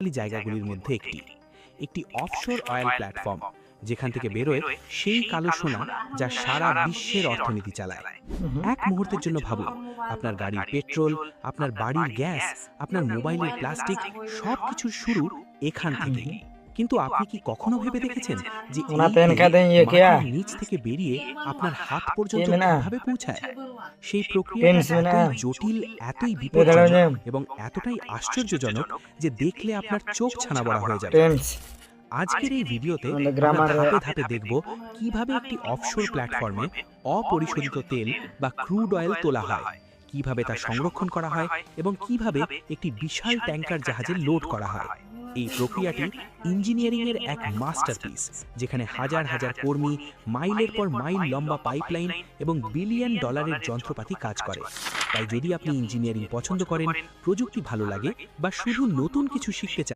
জায়গাগুলির মধ্যে একটি অফশোর অয়েল প্ল্যাটফর্ম, যেখান থেকে বেরোয় সেই কালো সোনা যা সারা বিশ্বের অর্থনীতি চালায়। এক মুহূর্তের জন্য ভাবুন, আপনার গাড়ির পেট্রোল, আপনার বাড়ির গ্যাস, আপনার মোবাইলের প্লাস্টিক, সবকিছুর শুরু এখান থেকেই। কিন্তু আপনি কি কখনো ভেবে দেখেছেন যে এই তেল মাটির নিচ থেকে বেরিয়ে আপনার হাত পর্যন্ত কিভাবে পৌঁছায়? সেই প্রক্রিয়াটা এতই জটিল, এতই বিপজ্জনক এবং এতটাই আশ্চর্যজনক যে দেখলে আপনার চোখ ছানাবড়া হয়ে যাবে। আজকের এই ভিডিওতে আমরা ধাপে ধাপে দেখব কিভাবে একটি অফশোর প্ল্যাটফর্মে অপরিশোধিত তেল বা ক্রুড অয়েল তোলা হয়, কিভাবে তা সংরক্ষণ করা হয় এবং কিভাবে একটি বিশাল ট্যাঙ্কার জাহাজে লোড করা হয়। এই প্রক্রিয়াটি ইঞ্জিনিয়ারিং এর এক মাস্টারপিস, যেখানে হাজার হাজার কর্মী, মাইলের পর মাইল লম্বা পাইপলাইন এবং বিলিয়ন ডলারের যন্ত্রপাতি কাজ করে। তাই যদি আপনি ইঞ্জিনিয়ারিং পছন্দ করেন, প্রযুক্তি ভালো লাগে বা শুধু নতুন কিছু শিখতে চান,